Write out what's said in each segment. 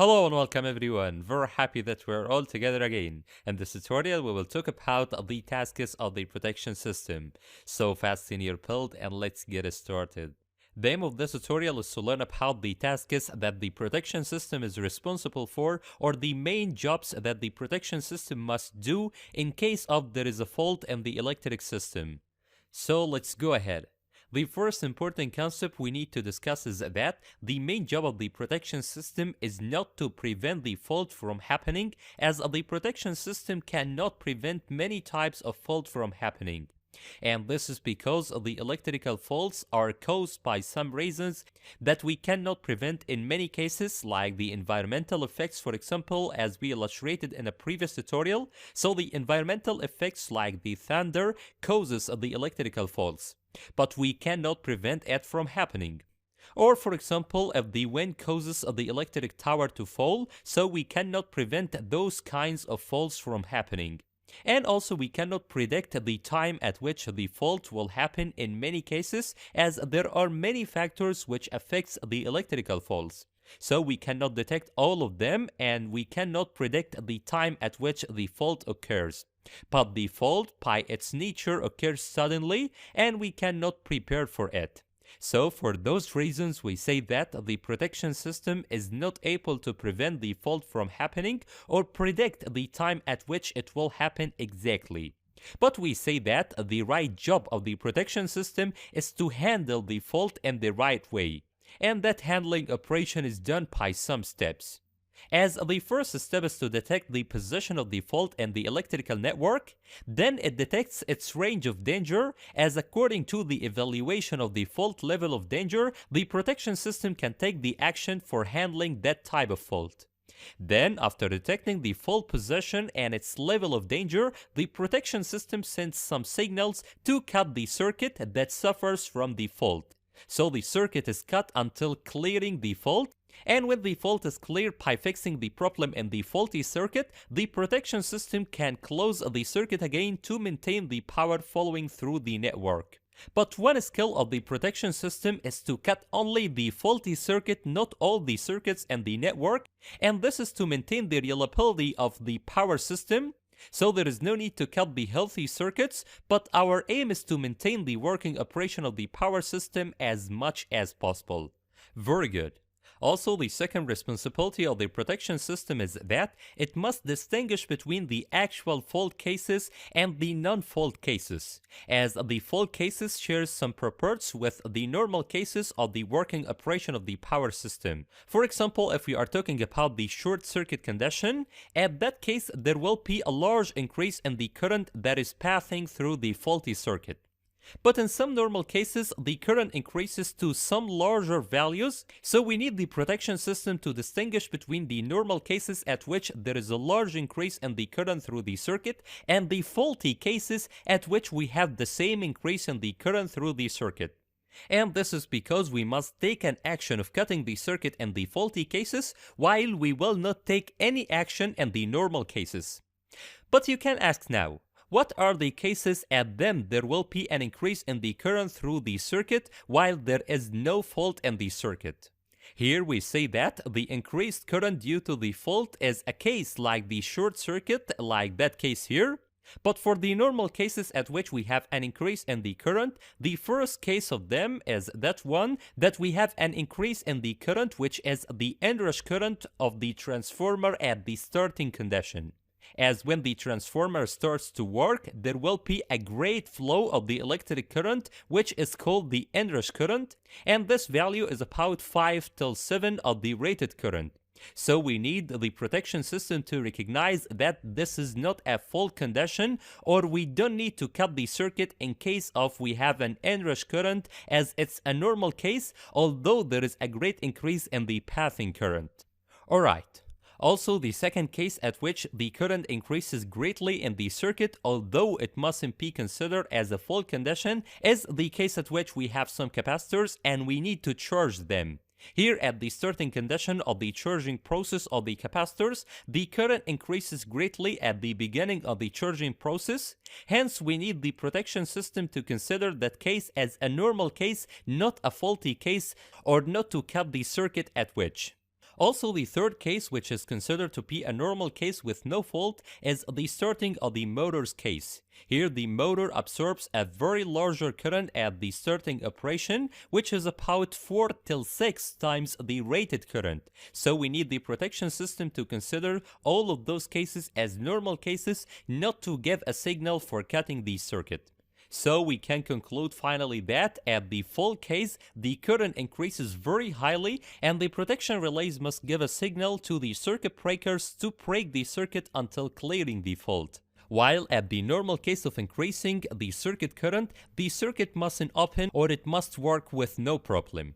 Hello and welcome everyone. Very happy that we're all together again. In this tutorial, we will talk about the tasks of the protection system. So fasten your belt and let's get started. The aim of this tutorial is to learn about the tasks that the protection system is responsible for, or the main jobs that the protection system must do in case of there is a fault in the electric system. So let's go ahead. The first important concept we need to discuss is that the main job of the protection system is not to prevent the fault from happening, as the protection system cannot prevent many types of fault from happening. And this is because the electrical faults are caused by some reasons that we cannot prevent in many cases, like the environmental effects, for example, as we illustrated in a previous tutorial. So the environmental effects like the thunder causes the electrical faults, but we cannot prevent it from happening. Or for example, if the wind causes the electric tower to fall, so we cannot prevent those kinds of faults from happening. And also we cannot predict the time at which the fault will happen in many cases, as there are many factors which affects the electrical faults. So we cannot detect all of them, and we cannot predict the time at which the fault occurs. But the fault by its nature occurs suddenly, and we cannot prepare for it. So for those reasons, we say that the protection system is not able to prevent the fault from happening or predict the time at which it will happen exactly. But we say that the right job of the protection system is to handle the fault in the right way, and that handling operation is done by some steps. As the first step is to detect the position of the fault in the electrical network, then it detects its range of danger, as according to the evaluation of the fault level of danger, the protection system can take the action for handling that type of fault. Then, after detecting the fault position and its level of danger, the protection system sends some signals to cut the circuit that suffers from the fault. So the circuit is cut until clearing the fault, and when the fault is cleared by fixing the problem in the faulty circuit, the protection system can close the circuit again to maintain the power flowing through the network. But one skill of the protection system is to cut only the faulty circuit, not all the circuits in the network, and this is to maintain the reliability of the power system. So there is no need to cut the healthy circuits, but our aim is to maintain the working operation of the power system as much as possible. Very good. Also, the second responsibility of the protection system is that it must distinguish between the actual fault cases and the non-fault cases, as the fault cases share some properties with the normal cases of the working operation of the power system. For example, if we are talking about the short circuit condition, at that case there will be a large increase in the current that is passing through the faulty circuit. But in some normal cases, the current increases to some larger values, so we need the protection system to distinguish between the normal cases at which there is a large increase in the current through the circuit and the faulty cases at which we have the same increase in the current through the circuit. And this is because we must take an action of cutting the circuit in the faulty cases, while we will not take any action in the normal cases. But you can ask now, what are the cases at them there will be an increase in the current through the circuit while there is no fault in the circuit? Here we say that the increased current due to the fault is a case like the short circuit, like that case here. But for the normal cases at which we have an increase in the current, the first case of them is that one that we have an increase in the current, which is the inrush current of the transformer at the starting condition. As when the transformer starts to work, there will be a great flow of the electric current, which is called the inrush current, and this value is about 5 till 7 of the rated current. So we need the protection system to recognize that this is not a fault condition, or we don't need to cut the circuit in case of we have an inrush current, as it's a normal case, although there is a great increase in the passing current. Alright. Also, the second case at which the current increases greatly in the circuit, although it mustn't be considered as a fault condition, is the case at which we have some capacitors and we need to charge them. Here at the starting condition of the charging process of the capacitors, the current increases greatly at the beginning of the charging process. Hence, we need the protection system to consider that case as a normal case, not a faulty case, or not to cut the circuit at which. Also, the third case, which is considered to be a normal case with no fault, is the starting of the motor's case. Here, the motor absorbs a very larger current at the starting operation, which is about 4 till 6 times the rated current. So we need the protection system to consider all of those cases as normal cases, not to give a signal for cutting the circuit. So we can conclude finally that at the full case, the current increases very highly and the protection relays must give a signal to the circuit breakers to break the circuit until clearing the fault. While at the normal case of increasing the circuit current, the circuit mustn't open or it must work with no problem.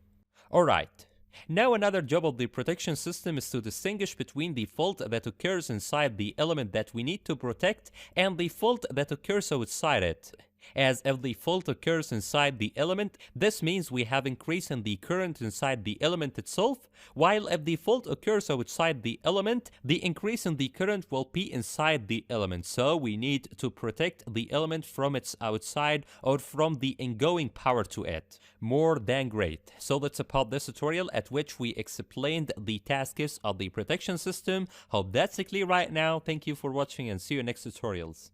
Alright. Now another job of the protection system is to distinguish between the fault that occurs inside the element that we need to protect and the fault that occurs outside it. As if the fault occurs inside the element, this means we have increase in the current inside the element itself, while if the fault occurs outside the element, the increase in the current will be inside the element. So we need to protect the element from its outside or from the ingoing power to it. More than great. So that's about this tutorial at which we explained the tasks of the protection system. Hope that's clear right now. Thank you for watching and see you next tutorials.